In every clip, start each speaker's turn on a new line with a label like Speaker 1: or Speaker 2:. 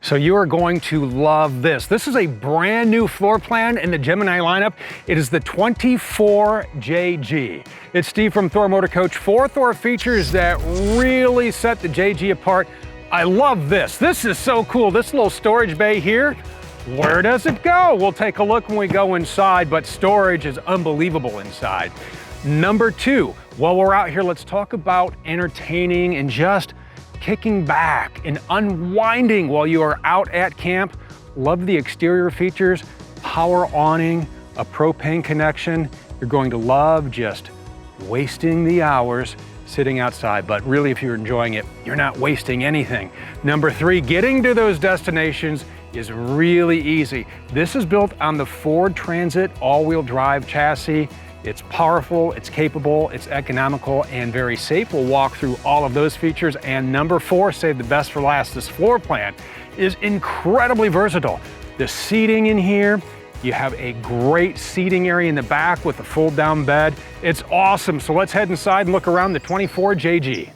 Speaker 1: So you are going to love this. This is a brand new floor plan in the Gemini lineup. It is the 24JG. It's Steve from Thor Motor Coach. 4 Thor features that really set the JG apart. I love this. This is so cool. This little storage bay here, where does it go? We'll take a look when we go inside, but storage is unbelievable inside. Number 2, while we're out here, let's talk about entertaining and just kicking back and unwinding while you are out at camp. Love the exterior features, power awning, a propane connection. You're going to love just wasting the hours sitting outside, but really if you're enjoying it, you're not wasting anything. Number 3, getting to those destinations is really easy. This is built on the Ford Transit all-wheel drive chassis. It's powerful, it's capable, it's economical, and very safe. We'll walk through all of those features. And number 4, save the best for last, this floor plan is incredibly versatile. The seating in here, you have a great seating area in the back with a fold-down bed. It's awesome. So let's head inside and look around the 24JG.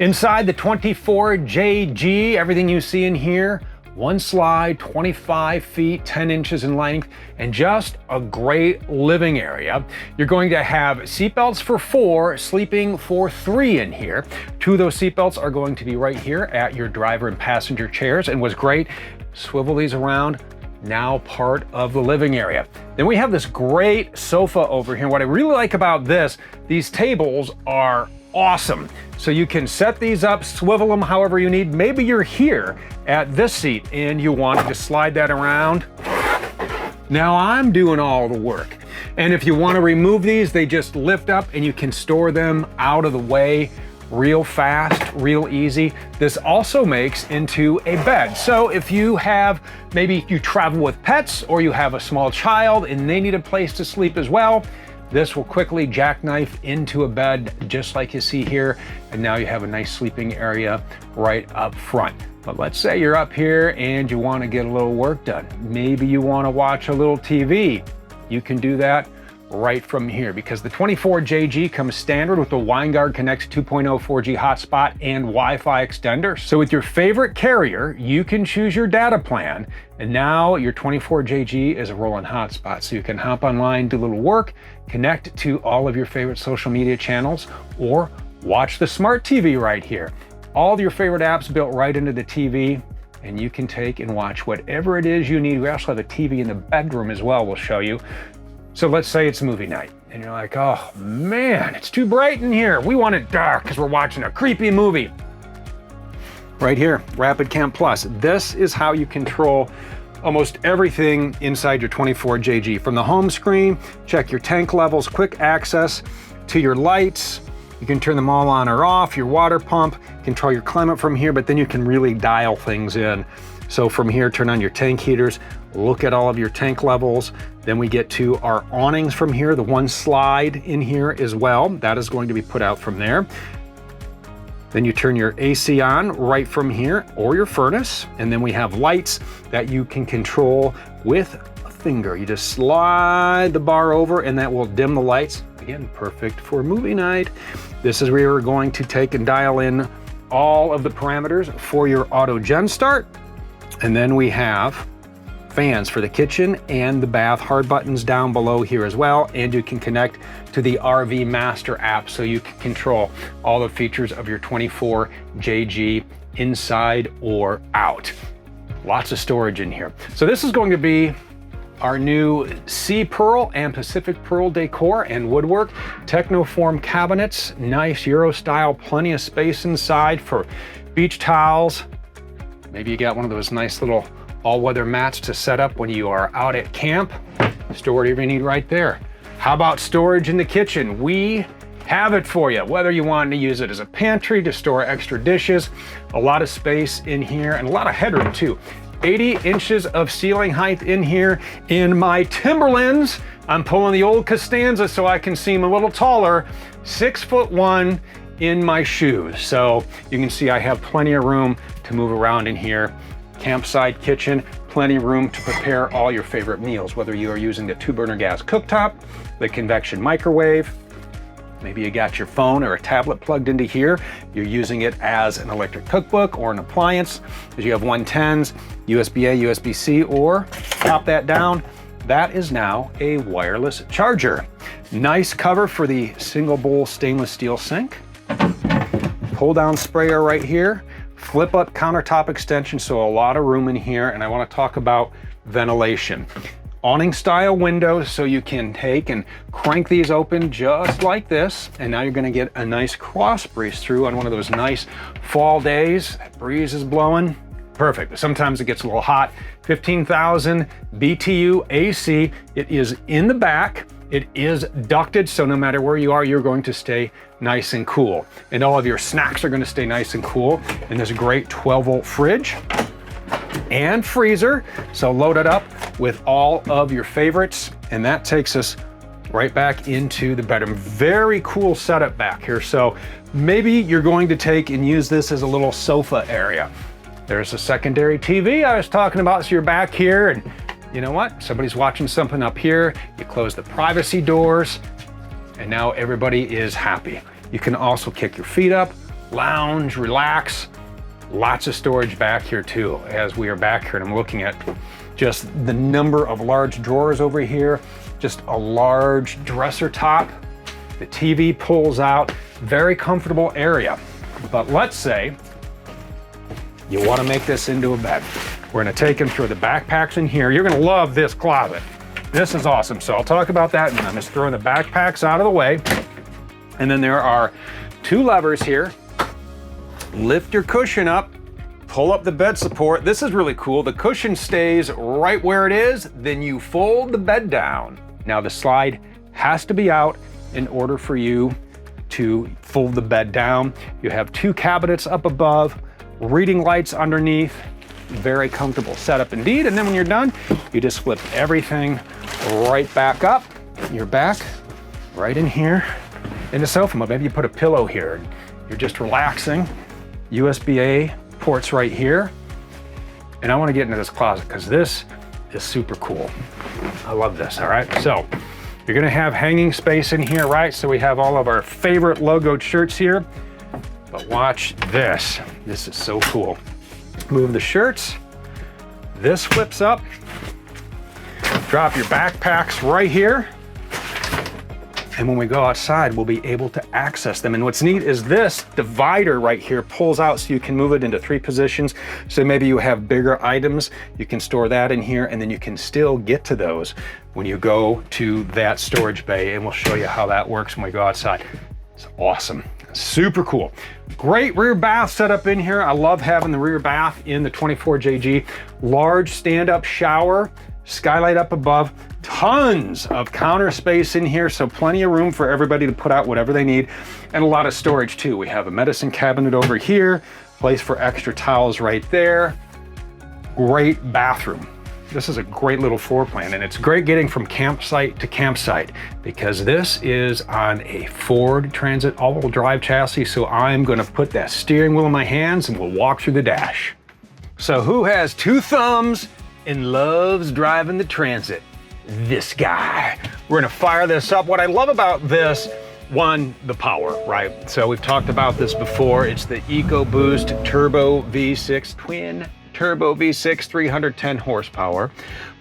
Speaker 1: Inside the 24JG, everything you see in here, one slide, 25 feet, 10 inches in length, and just a great living area. You're going to have seatbelts for 4, sleeping for 3 in here. 2 of those seatbelts are going to be right here at your driver and passenger chairs, and what's great, swivel these around, now part of the living area. Then we have this great sofa over here. What I really like about this, these tables are awesome. So you can set these up, swivel them however you need. Maybe you're here at this seat and you want to slide that around. Now I'm doing all the work. And if you want to remove these, they just lift up and you can store them out of the way real fast, real easy. This also makes into a bed. So if you have, maybe you travel with pets or you have a small child and they need a place to sleep as well, this will quickly jackknife into a bed just like you see here, and now you have a nice sleeping area right up front. But let's say you're up here and you want to get a little work done. Maybe you want to watch a little TV. You can do that right from here because the 24JG comes standard with the Winegard Connects 2.0 4G hotspot and Wi-Fi extender. So with your favorite carrier, you can choose your data plan, and now your 24JG is a rolling hotspot. So you can hop online, do a little work, connect to all of your favorite social media channels, or watch the smart TV right here. All of your favorite apps built right into the TV, and you can take and watch whatever it is you need. We also have a TV in the bedroom as well, we'll show you. So let's say it's movie night and you're like, oh man, it's too bright in here. We want it dark because we're watching a creepy movie. Right here, Rapid Camp Plus. This is how you control almost everything inside your 24JG. From the home screen, check your tank levels, quick access to your lights. You can turn them all on or off, your water pump, control your climate from here, but then you can really dial things in. So from here, turn on your tank heaters, look at all of your tank levels. Then we get to our awnings from here, the one slide in here as well. That is going to be put out from there. Then you turn your AC on right from here, or your furnace. And then we have lights that you can control with a finger. You just slide the bar over and that will dim the lights. Again, perfect for movie night. This is where you're going to take and dial in all of the parameters for your auto gen start. And then we have fans for the kitchen and the bath, hard buttons down below here as well. And you can connect to the RV Master app so you can control all the features of your 24JG inside or out. Lots of storage in here. So this is going to be our new Sea Pearl and Pacific Pearl decor and woodwork. Technoform cabinets, nice Euro style, plenty of space inside for beach towels. Maybe you got one of those nice little all-weather mats to set up when you are out at camp. Store whatever you need right there. How about storage in the kitchen? We have it for you, whether you want to use it as a pantry to store extra dishes, a lot of space in here and a lot of headroom too. 80 inches of ceiling height in here. In my Timberlands, I'm pulling the old Costanza so I can seem a little taller, 6'1" in my shoes. So you can see I have plenty of room to move around in here. Campsite kitchen, plenty of room to prepare all your favorite meals, whether you are using the 2-burner gas cooktop, the convection microwave, Maybe you got your phone or a tablet plugged into here. You're using it as an electric cookbook or an appliance, because you have 110s, USB-A, USB-C, or pop that down. That is now a wireless charger. Nice cover for the single bowl stainless steel sink. Pull down sprayer right here. Flip up countertop extension, so a lot of room in here. And I want to talk about ventilation. Awning style windows, so you can take and crank these open just like this. And now you're going to get a nice cross breeze through on one of those nice fall days. That breeze is blowing. Perfect. But sometimes it gets a little hot. 15,000 BTU AC. It is in the back. It is ducted, so no matter where you are, you're going to stay nice and cool. And all of your snacks are going to stay nice and cool. And there's a great 12-volt fridge and freezer. So load it up with all of your favorites. And that takes us right back into the bedroom. Very cool setup back here. So maybe you're going to take and use this as a little sofa area. There's a secondary TV I was talking about. So you're back here, and you know what? Somebody's watching something up here. You close the privacy doors, and now everybody is happy. You can also kick your feet up, lounge, relax. Lots of storage back here too. As we are back here, and I'm looking at just the number of large drawers over here, just a large dresser top. The TV pulls out, very comfortable area. But let's say you want to make this into a bed. We're going to take them through the backpacks in here. You're going to love this closet. This is awesome. So I'll talk about that, and I'm just throwing the backpacks out of the way. And then there are two levers here. Lift your cushion up, pull up the bed support. This is really cool. The cushion stays right where it is. Then you fold the bed down. Now the slide has to be out in order for you to fold the bed down. You have two cabinets up above, reading lights underneath. Very comfortable setup indeed. And then when you're done, you just flip everything right back up. You're back right in here in the sofa mode. Maybe you put a pillow here. You're just relaxing. USB-A ports right here. And I want to get into this closet because this is super cool. I love this, all right? So you're gonna have hanging space in here, right? So we have all of our favorite logoed shirts here. But watch this. This is so cool. Move the shirts. This flips up. Drop your backpacks right here. And when we go outside, we'll be able to access them. And what's neat is this divider right here pulls out so you can move it into 3 positions. So maybe you have bigger items, you can store that in here, and then you can still get to those when you go to that storage bay. And we'll show you how that works when we go outside. It's awesome. Super cool. Great rear bath setup in here. I love having the rear bath in the 24JG. Large stand-up shower, skylight up above, tons of counter space in here, so plenty of room for everybody to put out whatever they need, and a lot of storage too. We have a medicine cabinet over here, place for extra towels right there. Great bathroom. This is a great little floor plan, and it's great getting from campsite to campsite because this is on a Ford Transit all-wheel drive chassis, so I'm gonna put that steering wheel in my hands and we'll walk through the dash. So who has 2 thumbs and loves driving the Transit? This guy. We're gonna fire this up. What I love about this, one, the power, right? So we've talked about this before. It's the EcoBoost Turbo V6 twin turbo V6, 310 horsepower,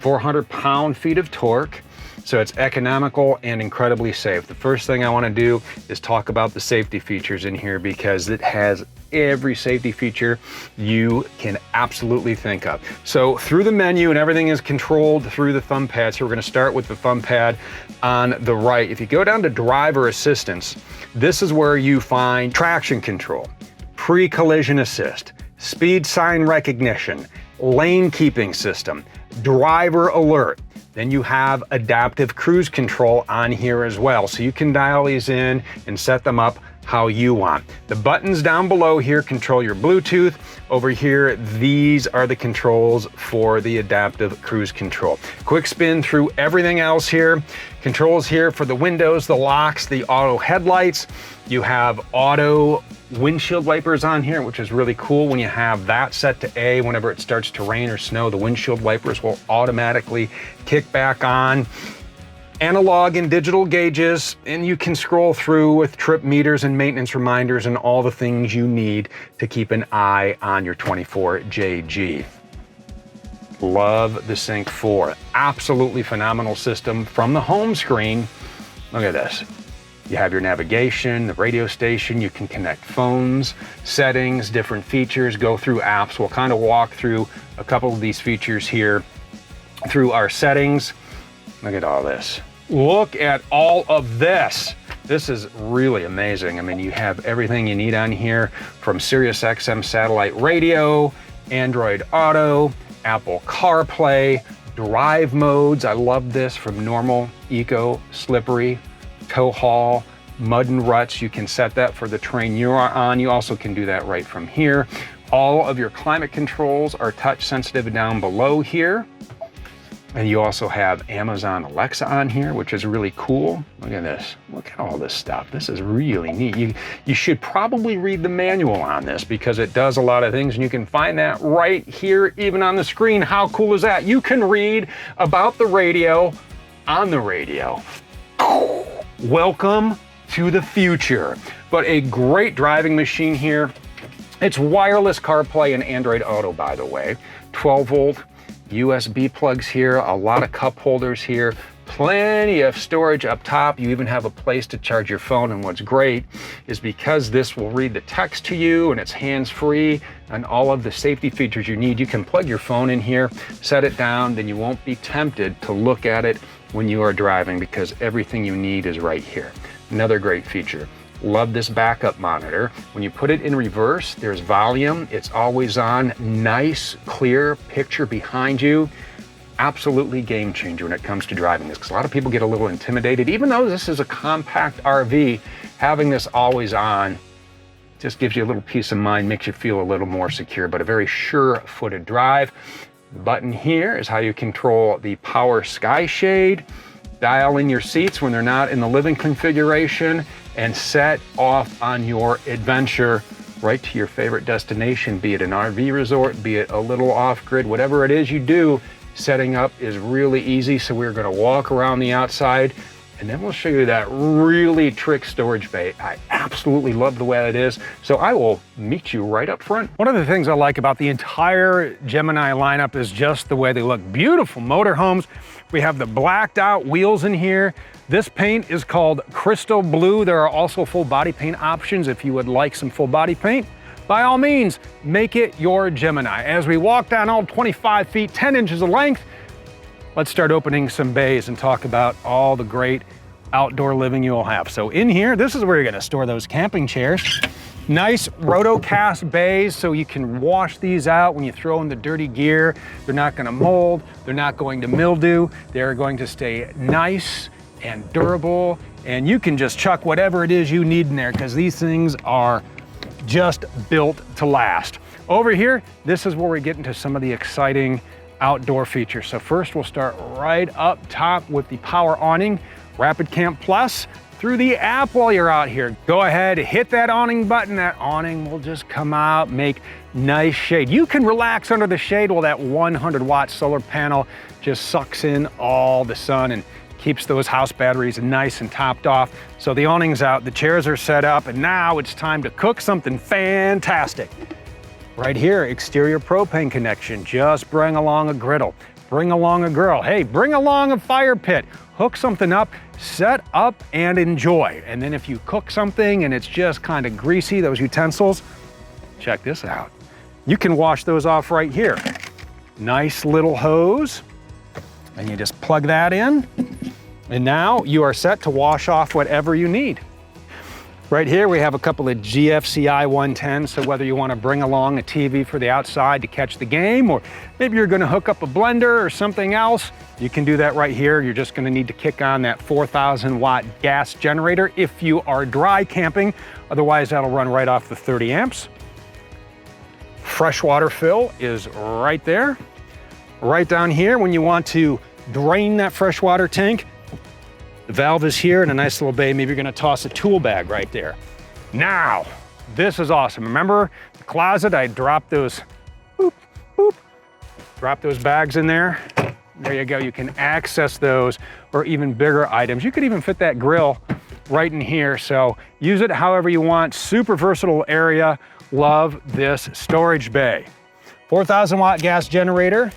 Speaker 1: 400 pound-feet of torque. So it's economical and incredibly safe. The first thing I want to do is talk about the safety features in here because it has every safety feature you can absolutely think of. So through the menu, and everything is controlled through the thumb pad. So we're going to start with the thumb pad on the right. If you go down to driver assistance, this is where you find traction control, pre-collision assist, speed sign recognition, lane keeping system, driver alert. Then you have adaptive cruise control on here as well. So you can dial these in and set them up how you want. The buttons down below here control your Bluetooth. Over here, these are the controls for the adaptive cruise control. Quick spin through everything else here. Controls here for the windows, the locks, the auto headlights. You have auto windshield wipers on here, which is really cool. When you have that set to A, whenever it starts to rain or snow, the windshield wipers will automatically kick back on. analog and digital gauges, and you can scroll through with trip meters and maintenance reminders and all the things you need to keep an eye on your 24JG. Love the Sync 4. Absolutely phenomenal system. From the home screen, look at this. You have your navigation, the radio station, you can connect phones, settings, different features, go through apps. We'll kind of walk through a couple of these features here through our settings. Look at all this. Look at all of this. This is really amazing. I mean, you have everything you need on here, from Sirius XM satellite radio, Android Auto, Apple CarPlay, drive modes. I love this, from normal, eco, slippery, tow haul, mud and ruts. You can set that for the terrain you are on. You also can do that right from here. All of your climate controls are touch sensitive down below here. And you also have Amazon Alexa on here, which is really cool. Look at this. Look at all this stuff. This is really neat. You should probably read the manual on this, because it does a lot of things, and you can find that right here, even on the screen. How cool is that? You can read about the radio on the radio. Welcome to the future. But a great driving machine here. It's wireless CarPlay and Android Auto, by the way. 12-volt. USB plugs here, a lot of cup holders here, plenty of storage up top. You even have a place to charge your phone, and what's great is because this will read the text to you and it's hands-free and all of the safety features you need, you can plug your phone in here, set it down, then you won't be tempted to look at it when you are driving, because everything you need is right here. Another great feature. Love this backup monitor. When you put it in reverse, there's volume. It's always on. Nice, clear picture behind you. Absolutely game changer when it comes to driving this, because a lot of people get a little intimidated. Even though this is a compact RV, having this always on just gives you a little peace of mind, makes you feel a little more secure, but a very sure-footed drive. The button here is how you control the power sky shade, dial in your seats when they're not in the living configuration, and set off on your adventure right to your favorite destination, be it an RV resort, be it a little off-grid, whatever it is you do. Setting up is really easy, so we're gonna walk around the outside, and then we'll show you that really trick storage bay. I absolutely love the way it is, so I will meet you right up front. One of the things I like about the entire Gemini lineup is just the way they look. Beautiful motorhomes. We have the blacked out wheels in here. This paint is called Crystal Blue. There are also full body paint options if you would like some full body paint. By all means, make it your Gemini. As we walk down all 25 feet, 10 inches of length, let's start opening some bays and talk about all the great outdoor living you'll have. So in here, this is where you're gonna store those camping chairs. Nice rotocast bays, so you can wash these out when you throw in the dirty gear. They're not gonna mold, they're not going to mildew. They're going to stay nice and durable, and you can just chuck whatever it is you need in there, because these things are just built to last. Over here, this is where we get into some of the exciting outdoor features. So first we'll start right up top with the power awning, Rapid Camp Plus, through the app while you're out here. Go ahead, hit that awning button. That awning will just come out, make nice shade. You can relax under the shade while that 100-watt solar panel just sucks in all the sun and keeps those house batteries nice and topped off. So the awning's out, the chairs are set up, and now it's time to cook something fantastic. Right here, exterior propane connection. Just bring along a griddle, bring along a grill. Hey, bring along a fire pit. Hook something up, set up, and enjoy. And then if you cook something and it's just kind of greasy, those utensils, check this out. You can wash those off right here. Nice little hose, and you just plug that in. And now you are set to wash off whatever you need. Right here we have a couple of GFCI 110s, so whether you want to bring along a TV for the outside to catch the game, or maybe you're going to hook up a blender or something else, you can do that right here. You're just going to need to kick on that 4,000-watt gas generator if you are dry camping. Otherwise, that'll run right off the 30 amps. Freshwater fill is right there. Right down here, when you want to drain that freshwater tank, the valve is here in a nice little bay. Maybe you're gonna toss a tool bag right there. Now, this is awesome. Remember the closet? I dropped those, boop, boop, dropped those bags in there. There you go, you can access those or even bigger items. You could even fit that grill right in here, so use it however you want. Super versatile area. Love this storage bay. 4,000 watt gas generator.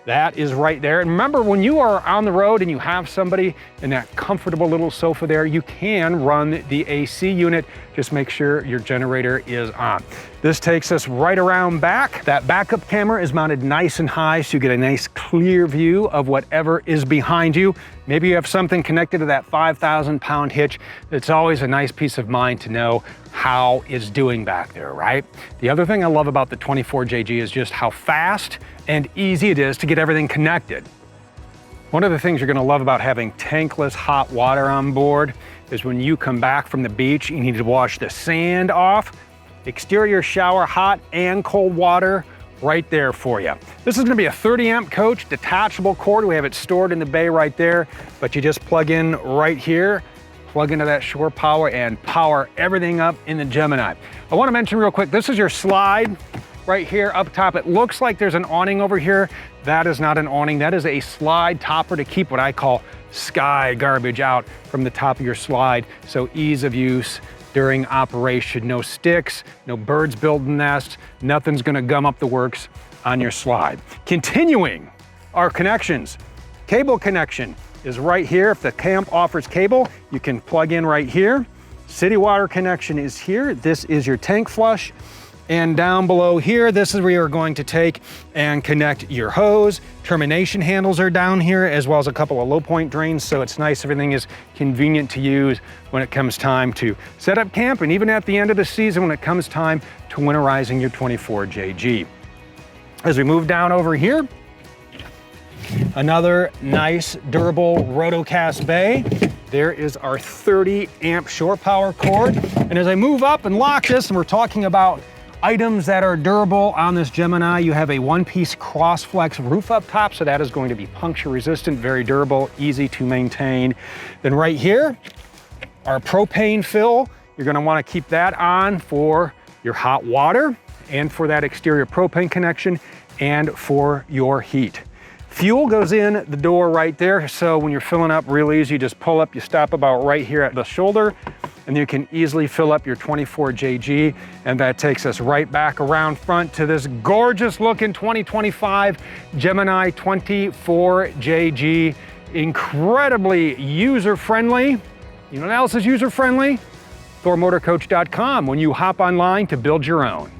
Speaker 1: That is right there. And remember, when you are on the road and you have somebody in that comfortable little sofa there, you can run the AC unit. Just make sure your generator is on. This takes us right around back. That backup camera is mounted nice and high, so you get a nice clear view of whatever is behind you. Maybe you have something connected to that 5,000-pound hitch. It's always a nice peace of mind to know how it's doing back there, right? The other thing I love about the 24JG is just how fast and easy it is to get everything connected. One of the things you're gonna love about having tankless hot water on board is when you come back from the beach, you need to wash the sand off. Exterior shower, hot and cold water right there for you. This is gonna be a 30 amp coach, detachable cord. We have it stored in the bay right there, but you just plug in right here, plug into that shore power and power everything up in the Gemini. I wanna mention real quick, this is your slide right here up top. It looks like there's an awning over here. That is not an awning, that is a slide topper to keep what I call sky garbage out from the top of your slide. So ease of use during operation. No sticks, no birds building nests, nothing's gonna gum up the works on your slide. Continuing our connections, cable connection is right here. If the camp offers cable, you can plug in right here. City water connection is here. This is your tank flush. And down below here, this is where you're going to take and connect your hose. Termination handles are down here, as well as a couple of low point drains, so it's nice, everything is convenient to use when it comes time to set up camp, and even at the end of the season when it comes time to winterizing your 24JG. As we move down over here, another nice durable rotocast bay. There is our 30 amp shore power cord. And as I move up and lock this, and we're talking about items that are durable on this Gemini, you have a one-piece cross-flex roof up top, so that is going to be puncture resistant, very durable, easy to maintain. Then right here, our propane fill, you're gonna wanna keep that on for your hot water and for that exterior propane connection and for your heat. Fuel goes in the door right there, so when you're filling up real easy, you just pull up, you stop about right here at the shoulder, and you can easily fill up your 24JG, and that takes us right back around front to this gorgeous looking 2025 Gemini 24JG. Incredibly user-friendly. You know what else is user-friendly? ThorMotorCoach.com when you hop online to build your own.